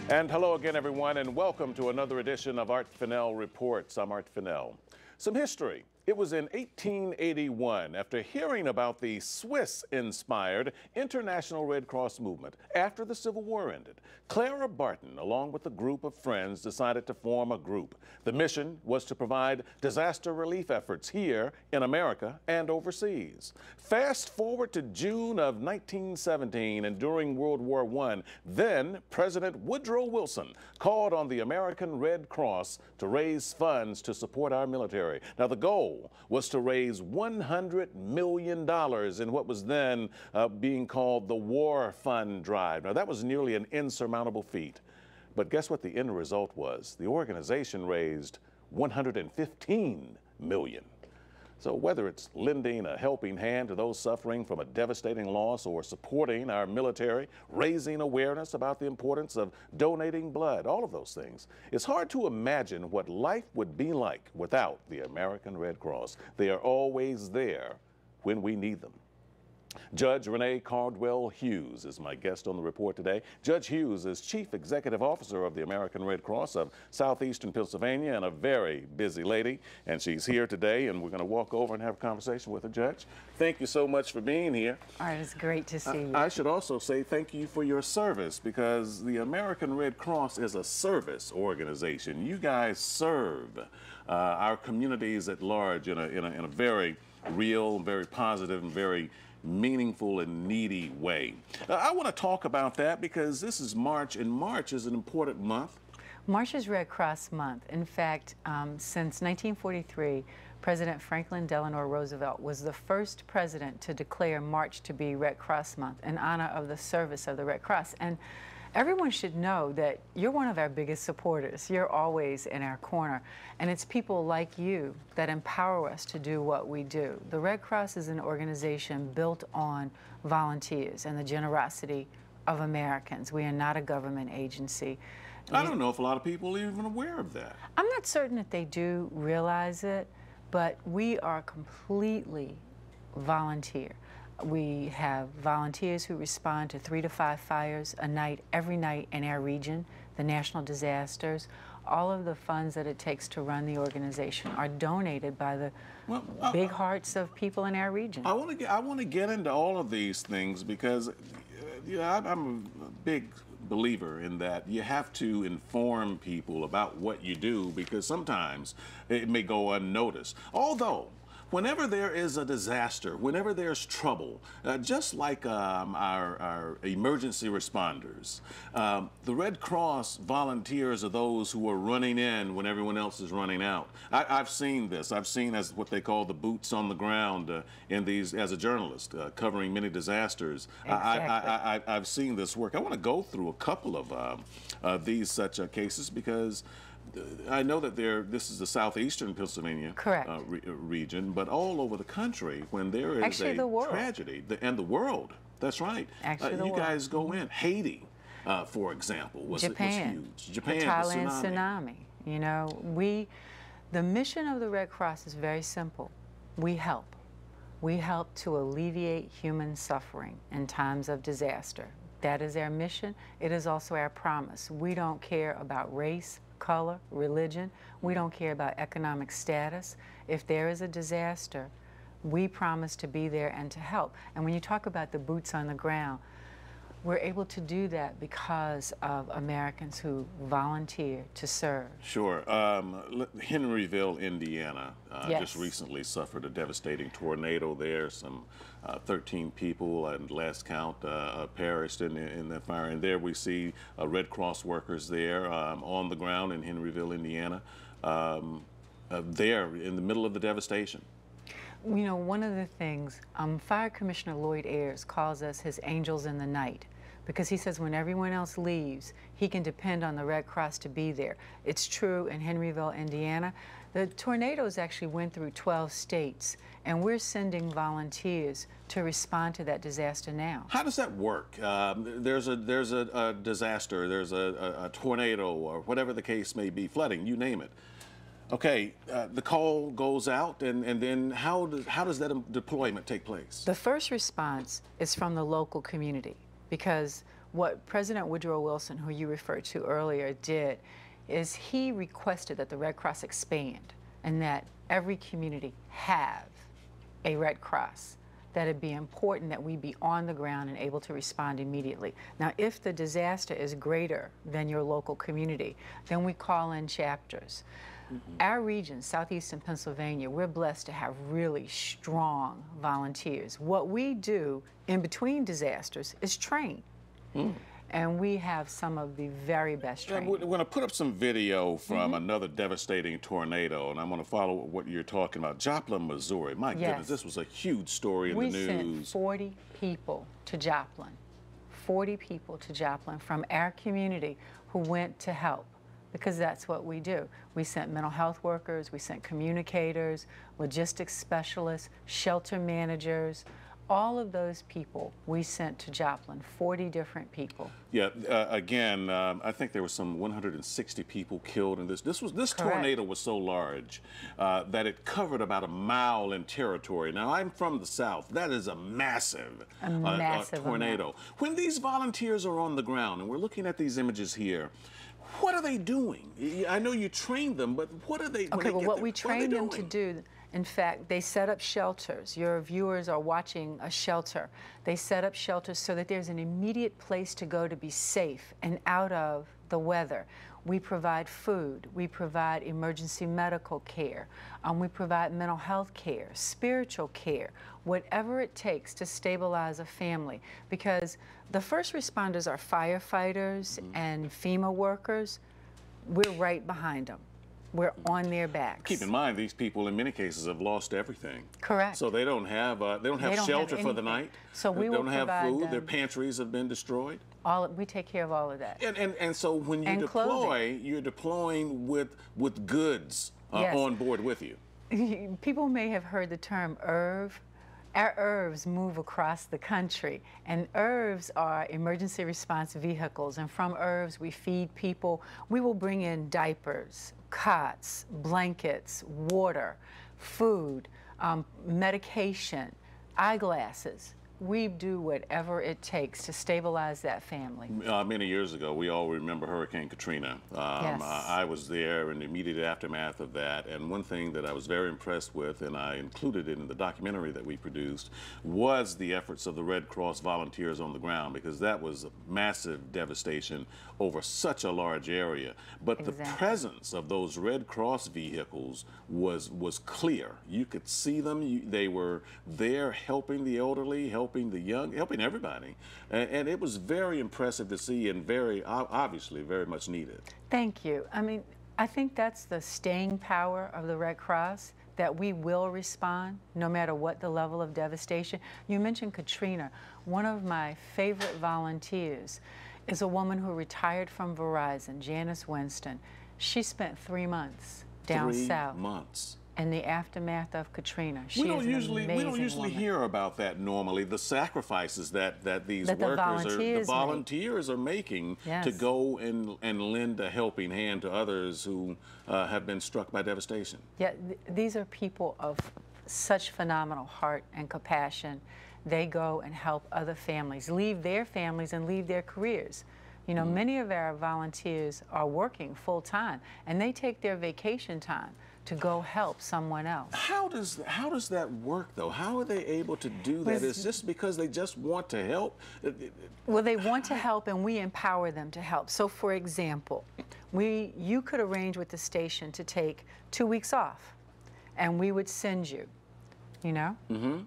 And hello again, everyone, and welcome to another edition of Art Fennell Reports. I'm Art Fennell. Some history. It was in 1881, after hearing about the Swiss-inspired International Red Cross movement after the Civil War ended, Clara Barton, along with a group of friends, decided to form a group. The mission was to provide disaster relief efforts here in America and overseas. Fast forward to June of 1917, and during World War I, then President Woodrow Wilson called on the American Red Cross to raise funds to support our military. Now, the goal was to raise $100 million in what was then being called the War Fund Drive. Now, that was nearly an insurmountable feat. But guess what the end result was? The organization raised $115 million. So whether it's lending a helping hand to those suffering from a devastating loss or supporting our military, raising awareness about the importance of donating blood, all of those things, it's hard to imagine what life would be like without the American Red Cross. They are always there when we need them. Judge Renée Cardwell Hughes is my guest on the report today. Judge Hughes is Chief Executive Officer of the American Red Cross of Southeastern Pennsylvania, and a very busy lady. And she's here today, and we're going to walk over and have a conversation with her, Judge. Thank you so much for being here. All right, it's great to see you. I should also say thank you for your service, because the American Red Cross is a service organization. You guys serve our communities at large in a very real, very positive, and very meaningful and needy way. I want to talk about that because this is March, and March is an important month. March is Red Cross Month. In fact, since 1943, President Franklin Delano Roosevelt was the first president to declare March to be Red Cross Month in honor of the service of the Red Cross. And everyone should know that you're one of our biggest supporters. You're always in our corner. And it's people like you that empower us to do what we do. The Red Cross is an organization built on volunteers and the generosity of Americans. We are not a government agency. I don't know if a lot of people are even aware of that. I'm not certain that they do realize it, but we are completely volunteer. We have volunteers who respond to 3 to 5 fires a night, every night in our region, the national disasters. All of the funds that it takes to run the organization are donated by the big hearts of people in our region. I want to get into all of these things because I'm a big believer in that you have to inform people about what you do, because sometimes it may go unnoticed. Although, whenever there is a disaster, whenever there's trouble, just like our emergency responders, the Red Cross volunteers are those who are running in when everyone else is running out. I've seen this. I've seen as what they call the boots on the ground in these, as a journalist, covering many disasters. Exactly. I've seen this work. I want to go through a couple of these such cases, because I know that this is the southeastern Pennsylvania region, but all over the country, when there is a tragedy, and the world, that's right. You guys go in. Haiti, for example, was huge. Japan, the Thailand tsunami. You know, the mission of the Red Cross is very simple. We help. We help to alleviate human suffering in times of disaster. That is our mission. It is also our promise. We don't care about race, color, religion. We don't care about economic status. If there is a disaster, we promise to be there and to help. And when you talk about the boots on the ground, we're able to do that because of Americans who volunteer to serve. Sure. Henryville, Indiana, yes, just recently suffered a devastating tornado there. Some 13 people, and last count, perished in that fire. And there we see Red Cross workers there on the ground in Henryville, Indiana, there in the middle of the devastation. You know, one of the things, Fire Commissioner Lloyd Ayers calls us his angels in the night, because he says when everyone else leaves, he can depend on the Red Cross to be there. It's true in Henryville, Indiana. The tornadoes actually went through 12 states, and we're sending volunteers to respond to that disaster now. How does that work? There's a disaster, there's a tornado, or whatever the case may be, flooding, you name it. Okay, the call goes out, and then how does that deployment take place? The first response is from the local community, because what President Woodrow Wilson, who you referred to earlier, did is he requested that the Red Cross expand and that every community have a Red Cross, that it'd be important that we be on the ground and able to respond immediately. Now, if the disaster is greater than your local community, then we call in chapters. Our region, southeastern Pennsylvania, we're blessed to have really strong volunteers. What we do in between disasters is train. And we have some of the very best training. We're going to put up some video from another devastating tornado, and I'm going to follow what you're talking about. Joplin, Missouri. My goodness, this was a huge story in the news. We sent 40 people to Joplin, 40 people to Joplin from our community who went to help, because that's what we do. We sent mental health workers, we sent communicators, logistics specialists, shelter managers. All of those people we sent to Joplin, 40 different people. Yeah, again, I think there were some 160 people killed in this. This tornado was so large that it covered about a mile in territory. Now, I'm from the South. That is a massive tornado. When these volunteers are on the ground, and we're looking at these images here, what are they doing? I know you trained them, but what are they? Okay, well, what we trained them to do, in fact, they set up shelters. Your viewers are watching a shelter. They set up shelters so that there's an immediate place to go to be safe and out of the weather. We provide food, we provide emergency medical care, we provide mental health care, spiritual care, whatever it takes to stabilize a family. Because the first responders are firefighters and FEMA workers. We're right behind them. We're on their backs. Keep in mind, these people in many cases have lost everything. Correct. So they don't have shelter for the night. So we don't have food. them. Their pantries have been destroyed. We take care of all of that. And so when you deploy, you're deploying with goods on board with you. People may have heard the term IRV. Our IRVs move across the country, and IRVs are emergency response vehicles, and from IRVs we feed people. We will bring in diapers, cots, blankets, water, food, medication, eyeglasses. We do whatever it takes to stabilize that family. Many years ago, we all remember Hurricane Katrina. Yes. I was there in the immediate aftermath of that, and one thing that I was very impressed with, and I included it in the documentary that we produced, was the efforts of the Red Cross volunteers on the ground, because that was a massive devastation over such a large area. But the presence of those Red Cross vehicles was clear. You could see them. They were there helping the elderly, helping the young, helping everybody. And it was very impressive to see, and very, obviously, very much needed. Thank you. I mean, I think that's the staying power of the Red Cross, that we will respond no matter what the level of devastation. You mentioned Katrina. One of my favorite volunteers is a woman who retired from Verizon, Janice Winston. She spent 3 months down south. 3 months. In the aftermath of Katrina. We don't usually hear about that normally, the sacrifices that these the volunteers are making to go and lend a helping hand to others who have been struck by devastation. Yeah, these are people of such phenomenal heart and compassion. They go and help other families, leave their families and leave their careers. You know, many of our volunteers are working full time, and they take their vacation time to go help someone else. How does that work, though? How are they able to do that? Is this because they just want to help? Well, they want to help, and we empower them to help. So, for example, you could arrange with the station to take 2 weeks off, and we would send you. You know,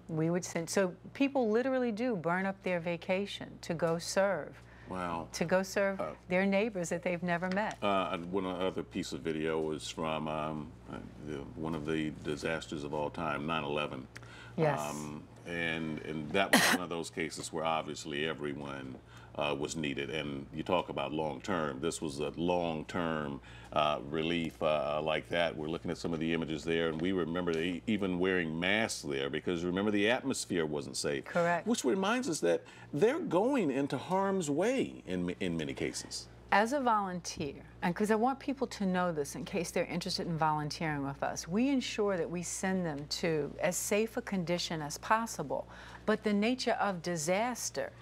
we would send. So people literally do burn up their vacation to go serve. Wow. To go serve their neighbors that they've never met. One other piece of video was from one of the disasters of all time, 9/11. Yes. And that was one of those cases where obviously everyone was needed. And you talk about long-term. This was a long-term relief like that. We're looking at some of the images there, and we remember even wearing masks there, because remember, the atmosphere wasn't safe. Correct. Which reminds us that they're going into harm's way in many cases. As a volunteer, and because I want people to know this in case they're interested in volunteering with us, we ensure that we send them to as safe a condition as possible. But the nature of disaster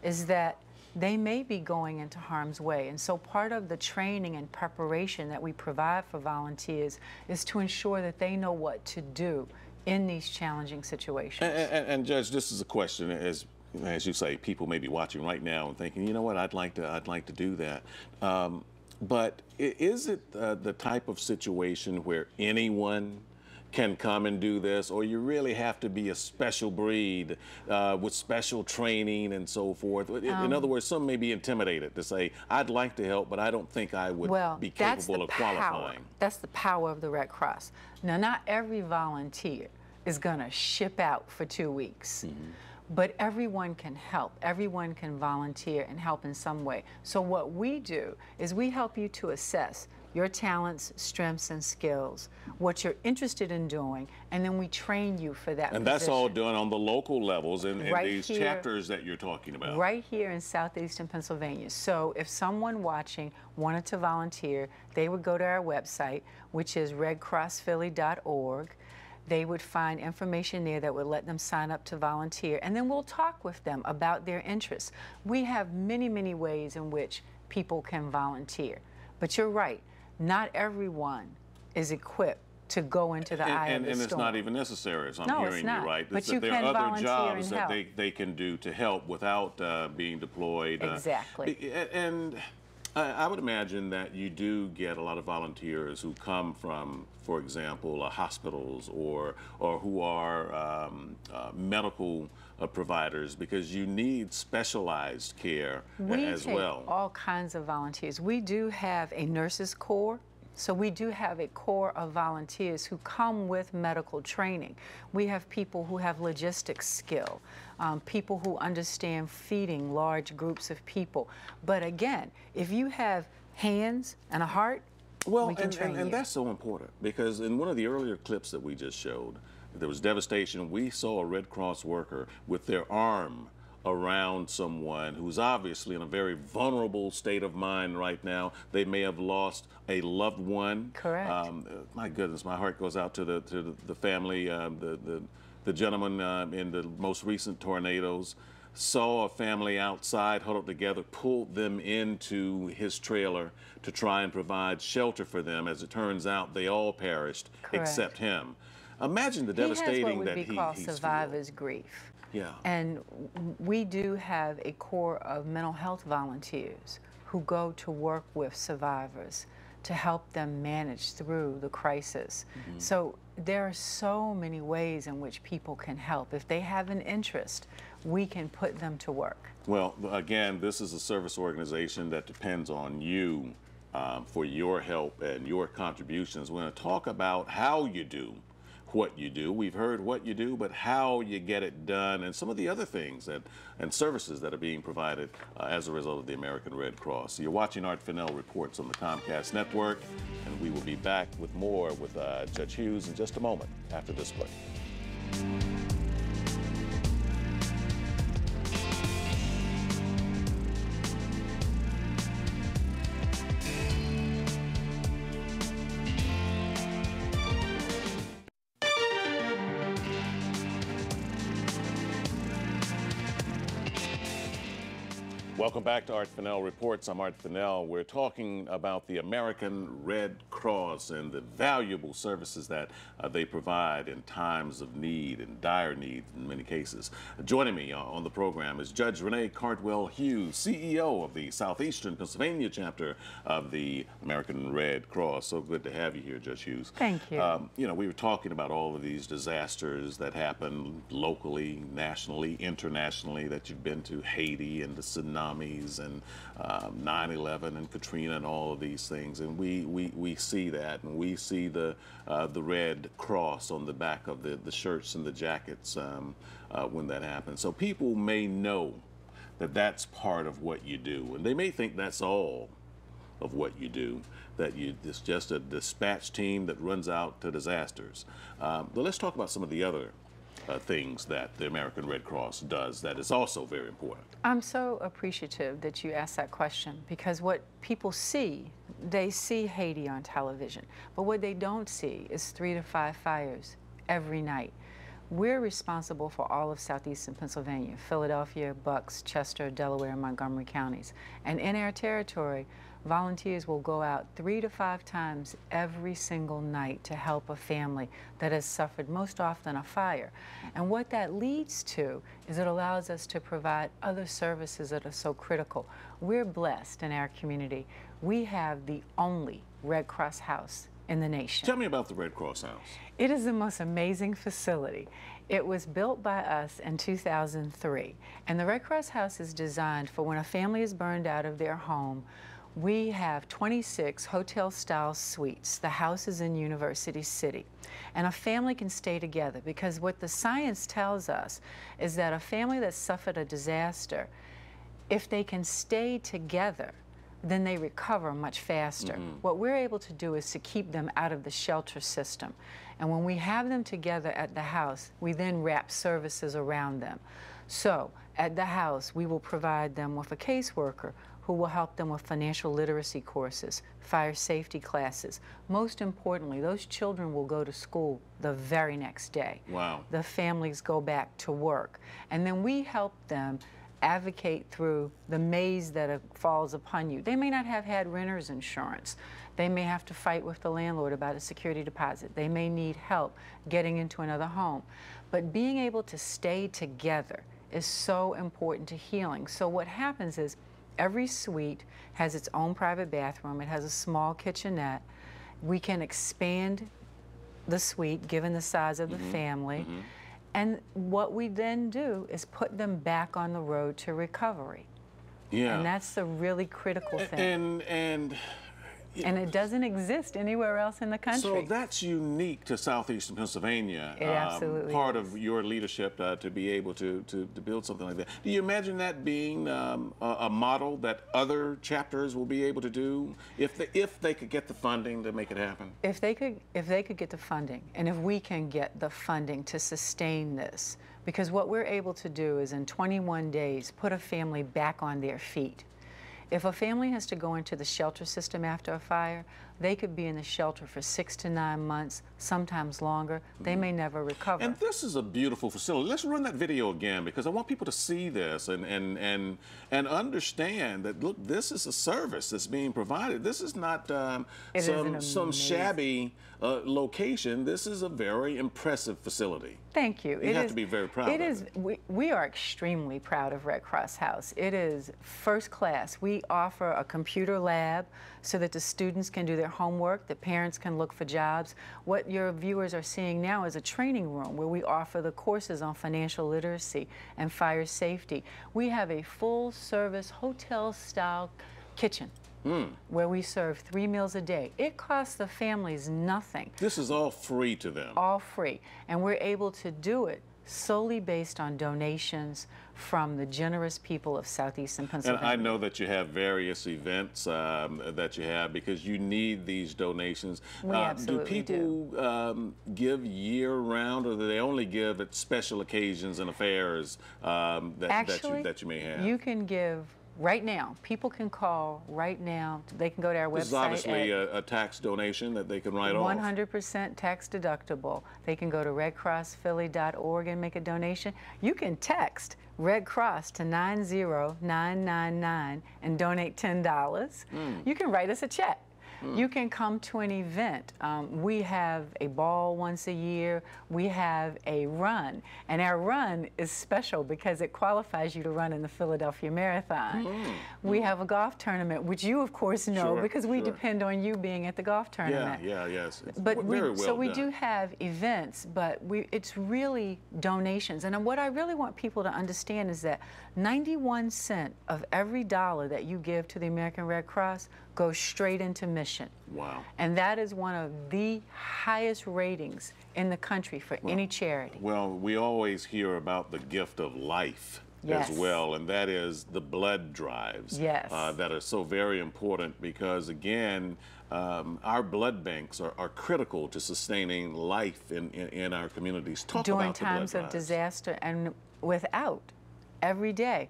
is that they may be going into harm's way. And so part of the training and preparation that we provide for volunteers is to ensure that they know what to do in these challenging situations. And Judge, this is a question, as you say, people may be watching right now and thinking, you know what, I'd like to do that. But is it the type of situation where anyone can come and do this, or you really have to be a special breed with special training and so forth? In other words, some may be intimidated to say, I'd like to help, but I don't think I would be capable of qualifying. That's the power of the Red Cross. Now, not every volunteer is going to ship out for 2 weeks. But everyone can help. Everyone can volunteer and help in some way. So what we do is we help you to assess your talents, strengths, and skills, what you're interested in doing, and then we train you for that And that's all done on the local levels in these chapters that you're talking about. Right here in southeastern Pennsylvania. So if someone watching wanted to volunteer, they would go to our website, which is redcrossphilly.org. They would find information there that would let them sign up to volunteer, and then we'll talk with them about their interests. We have many, many ways in which people can volunteer. But you're right, not everyone is equipped to go into the eye of the storm. And it's not even necessary, as I'm hearing you right. But you there can are other volunteer jobs and that help. they can do to help without being deployed. Exactly. And I would imagine that you do get a lot of volunteers who come from, for example, hospitals or who are medical providers, because you need specialized care as well. We take all kinds of volunteers. We do have a nurses corps. So we do have a core of volunteers who come with medical training. We have people who have logistics skill, people who understand feeding large groups of people. But again, if you have hands and a heart, we can train you. And that's so important, because in one of the earlier clips that we just showed, there was devastation. We saw a Red Cross worker with their arm around someone who's obviously in a very vulnerable state of mind right now. They may have lost a loved one. Correct. My goodness, my heart goes out to the family. The gentleman in the most recent tornadoes saw a family outside huddled together, pulled them into his trailer to try and provide shelter for them. As it turns out, they all perished. Correct. Except him. Imagine the devastating that he has what would be called survivor's grief. Yeah. And we do have a core of mental health volunteers who go to work with survivors to help them manage through the crisis. So there are so many ways in which people can help. If they have an interest, we can put them to work. Well, again, this is a service organization that depends on you for your help and your contributions. We're going to talk about how you do what you do. We've heard what you do, but how you get it done, and some of the other things and services that are being provided as a result of the American Red Cross. You're watching Art Fennell Reports on the Comcast Network, and we will be back with more with Judge Hughes in just a moment after this break. Welcome back to Art Fennell Reports. I'm Art Fennell. We're talking about the American Red Cross and the valuable services that they provide in times of need and dire need in many cases. Joining me on the program is Judge Renée Cardwell Hughes, CEO of the Southeastern Pennsylvania chapter of the American Red Cross. So good to have you here, Judge Hughes. Thank you. You know, we were talking about all of these disasters that happen locally, nationally, internationally, that you've been to, Haiti and the tsunami and 9/11 and Katrina and all of these things, and we see that, and we see the Red Cross on the back of the shirts and the jackets when that happens. So people may know that that's part of what you do, and they may think that's all of what you do, that it's just a dispatch team that runs out to disasters. But let's talk about some of the other things that the American Red Cross does that is also very important. I'm so appreciative that you asked that question, because what people see, they see Haiti on television, but what they don't see is 3 to 5 fires every night. we're responsible for all of southeastern Pennsylvania, Philadelphia, Bucks, Chester, Delaware, and Montgomery counties. And in our territory, volunteers will go out 3 to 5 times every single night to help a family that has suffered, most often, a fire. And what that leads to is it allows us to provide other services that are so critical. We're blessed in our community. We have the only Red Cross house in the nation. Tell me about the Red Cross house. It is the most amazing facility. It was built by us in 2003, and the Red Cross house is designed for when a family is burned out of their home. We have 26 hotel-style suites. The house is in University City, and a family can stay together, because what the science tells us is that a family that suffered a disaster, if they can stay together, then they recover much faster. What we're able to do is to keep them out of the shelter system. And when we have them together at the house, we then wrap services around them. So at the house, we will provide them with a caseworker who will help them with financial literacy courses, fire safety classes. Most importantly, those children will go to school the very next day. Wow. The families go back to work. And then we help them advocate through the maze that falls upon you. They may not have had renter's insurance. They may have to fight with the landlord about a security deposit. They may need help getting into another home. But being able to stay together is so important to healing. So what happens is every suite has its own private bathroom. It has a small kitchenette. We can expand the suite given the size of the family. And what we then do is put them back on the road to recovery. Yeah. And that's the really critical thing. And it doesn't exist anywhere else in the country. So that's unique to southeastern Pennsylvania. It absolutely part is. of your leadership to be able to build something like that. Do you imagine that being a model that other chapters will be able to do if they could get the funding to make it happen? If they could get the funding, and if we can get the funding to sustain this, because what we're able to do is in 21 days put a family back on their feet. If a family has to go into the shelter system after a fire, they could be in the shelter for 6 to 9 months, sometimes longer. They may never recover. And this is a beautiful facility. Let's run that video again, because I want people to see this and understand that, look, this is a service that's being provided. This is not some shabby location. This is a very impressive facility. Thank you. You have to be very proud of it. We are extremely proud of Red Cross House. It is first class. We offer a computer lab so that the students can do their homework, the parents can look for jobs. What your viewers are seeing now is a training room where we offer the courses on financial literacy and fire safety. We have a full-service hotel-style kitchen where we serve 3 meals a day. It costs the families nothing. This is all free to them. All free. And we're able to do it solely based on donations from the generous people of southeastern Pennsylvania. And I know that you have various events that you have because you need these donations. We absolutely do people give year-round, or do they only give at special occasions and affairs that you may have? You can give right now. People can call right now. They can go to our website. This is obviously a tax donation that they can write off. 100% tax deductible. They can go to redcrossphilly.org and make a donation. You can text Red Cross to 90999 and donate $10. You can write us a check. You can come to an event. We have a ball once a year. We have a run. And our run is special because it qualifies you to run in the Philadelphia Marathon. We have a golf tournament, which you, of course, know because we depend on you being at the golf tournament. Yes. But we do have events, but it's really donations. And what I really want people to understand is that 91 cents of every dollar that you give to the American Red Cross goes straight into mission. Wow. And that is one of the highest ratings in the country for any charity. Well, we always hear about the gift of life Yes. as well, and that is the blood drives Yes. that are so very important because, again, our blood banks are critical to sustaining life in our communities. Talk During about the blood times of drives. disaster and without, every day.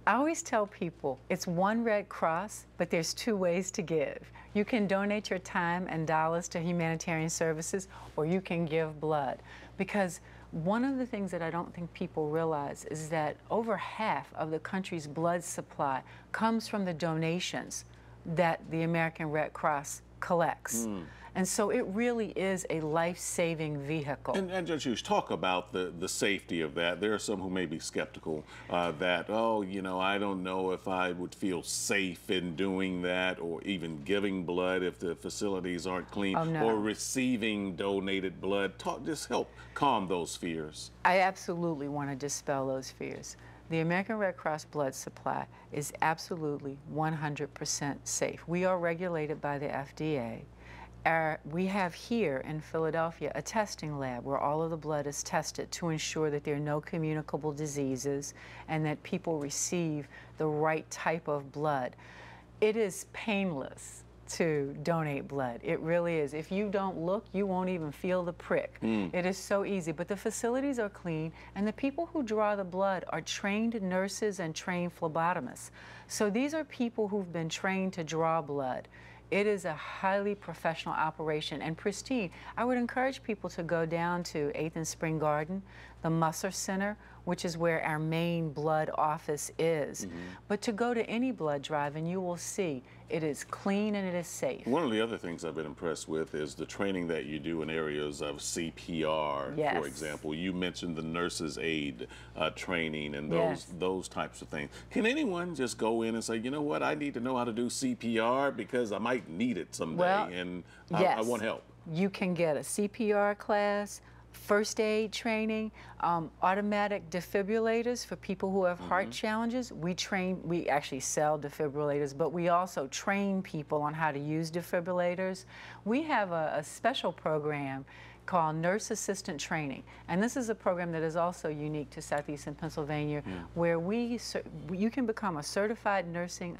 I always tell people it's one Red Cross, but there's 2 ways to give. You can donate your time and dollars to humanitarian services, or you can give blood. Because One of the things that I don't think people realize is that over half of the country's blood supply comes from the donations that the American Red Cross collects. And so it really is a life-saving vehicle. And Judge Hughes, talk about the safety of that. There are some who may be skeptical that, oh, you know, I don't know if I would feel safe in doing that, or even giving blood if the facilities aren't clean, or receiving donated blood. Just help calm those fears. I absolutely want to dispel those fears. The American Red Cross blood supply is absolutely 100% safe. We are regulated by the FDA. We have here in Philadelphia a testing lab where all of the blood is tested to ensure that there are no communicable diseases and that people receive the right type of blood. It is painless to donate blood. It really is. If you don't look, you won't even feel the prick. It is so easy. But the facilities are clean, and the people who draw the blood are trained nurses and trained phlebotomists. So these are people who've been trained to draw blood. It is a highly professional operation and pristine. I would encourage people to go down to 8th and Spring Garden, the Musser Center, which is where our main blood office is. But to go to any blood drive and you will see it is clean and it is safe. One of the other things I've been impressed with is the training that you do in areas of CPR, for example. You mentioned the nurse's aid training and those types of things. Can anyone just go in and say, you know what, I need to know how to do CPR because I might need it someday and I want help? You can get a CPR class, first aid training, automatic defibrillators for people who have heart challenges. We actually sell defibrillators, but we also train people on how to use defibrillators. We have a special program called Nurse Assistant Training, and this is a program that is also unique to Southeastern Pennsylvania, where you can become a certified nursing